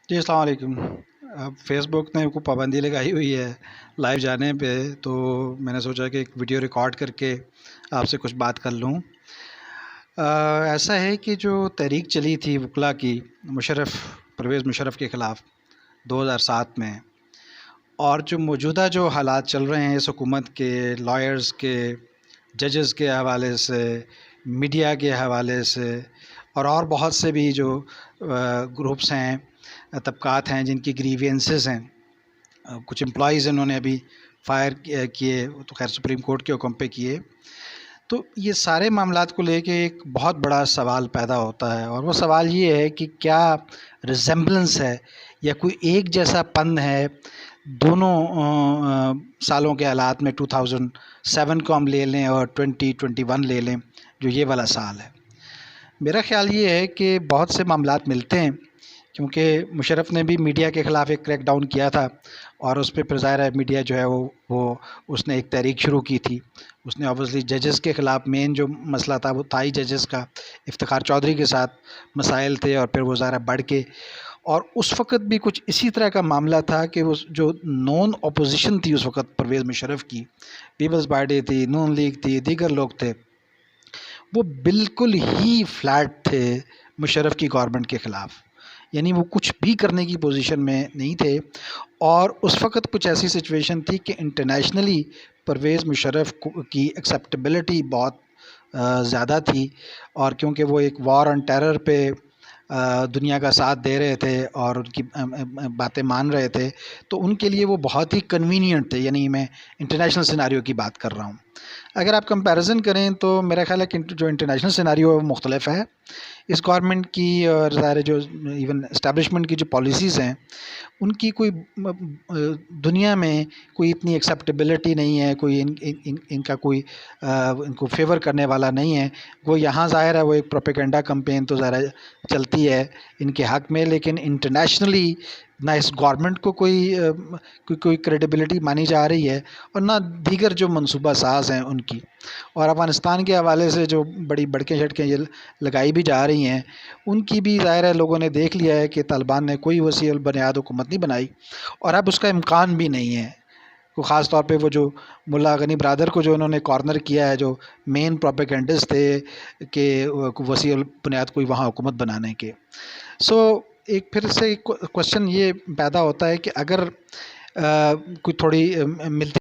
جی السلام علیکم۔ اب فیس بک نے کو پابندی لگائی ہوئی ہے لائیو جانے پہ، تو میں نے سوچا کہ ایک ویڈیو ریکارڈ کر کے آپ سے کچھ بات کر لوں۔ ایسا ہے کہ جو تحریک چلی تھی وکلا کی پرویز مشرف کے خلاف 2007 میں، اور جو موجودہ جو حالات چل رہے ہیں اس حکومت کے، لائرز کے، ججز کے حوالے سے، میڈیا کے حوالے سے، اور بہت سے بھی جو گروپس ہیں، طبقات ہیں جن کی گریوینسز ہیں، کچھ امپلائیز انہوں نے ابھی فائر کیے، تو خیر سپریم کورٹ کے حکم پہ کیے، تو یہ سارے معاملات کو لے کے ایک بہت بڑا سوال پیدا ہوتا ہے، اور وہ سوال یہ ہے کہ کیا ریزمبلنس ہے یا کوئی ایک جیسا پن ہے دونوں سالوں کے حالات میں، 2007 کو ہم لے لیں اور 2021 لے لیں جو یہ والا سال ہے۔ میرا خیال یہ ہے کہ بہت سے معاملات ملتے ہیں، کیونکہ مشرف نے بھی میڈیا کے خلاف ایک کریک ڈاؤن کیا تھا، اور اس پہ پھر ظاہر ہے میڈیا جو ہے وہ اس نے ایک تحریک شروع کی تھی۔ اس نے آبویسلی ججز کے خلاف، مین جو مسئلہ تھا وہ تھا ہی ججز کا، افتخار چودھری کے ساتھ مسائل تھے، اور پھر وہ ظاہر بڑھ کے، اور اس وقت بھی کچھ اسی طرح کا معاملہ تھا کہ وہ جو نون اپوزیشن تھی اس وقت پرویز مشرف کی، پیپلز پارٹی تھی، نون لیگ تھی، دیگر لوگ تھے، وہ بالکل ہی فلیٹ تھے مشرف کی گورنمنٹ کے خلاف، یعنی وہ کچھ بھی کرنے کی پوزیشن میں نہیں تھے۔ اور اس وقت کچھ ایسی سچویشن تھی کہ انٹرنیشنلی پرویز مشرف کی ایکسیپٹیبلٹی بہت زیادہ تھی، اور کیونکہ وہ ایک وار آن ٹیرر پہ دنیا کا ساتھ دے رہے تھے اور ان کی باتیں مان رہے تھے، تو ان کے لیے وہ بہت ہی کنوینئنٹ تھے، یعنی میں انٹرنیشنل سیناریو کی بات کر رہا ہوں۔ اگر آپ کمپیریزن کریں تو میرا خیال ہے کہ جو انٹرنیشنل سیناریو ہے وہ مختلف ہے اس گورنمنٹ کی، اور ظاہر جو ایون اسٹیبلشمنٹ کی جو پالیسیز ہیں ان کی کوئی دنیا میں کوئی اتنی ایکسیپٹیبلٹی نہیں ہے، کوئی ان کا کوئی ان کو فیور کرنے والا نہیں ہے۔ وہ یہاں ظاہر ہے وہ ایک پروپیگنڈا کمپین تو ظاہر چلتی ہے ان کے حق میں، لیکن انٹرنیشنلی نہ اس گورنمنٹ کو کوئی کریڈیبلٹی مانی جا رہی ہے، اور نہ دیگر جو منصوبہ ساز ہیں ان کی۔ اور افغانستان کے حوالے سے جو بڑی بڑکیں جھٹکیں یہ لگائی بھی جا رہی ہیں، ان کی بھی ظاہر ہے لوگوں نے دیکھ لیا ہے کہ طالبان نے کوئی وسیع البنیاد حکومت نہیں بنائی، اور اب اس کا امکان بھی نہیں ہے۔ خاص طور پہ وہ جو ملا غنی برادر کو جو انہوں نے کارنر کیا ہے، جو مین پروپیگنڈسٹ تھے کہ وسیع البنیاد کوئی وہاں حکومت بنانے کے۔ ایک پھر سے کوشچن یہ پیدا ہوتا ہے کہ اگر کوئی تھوڑی ملتی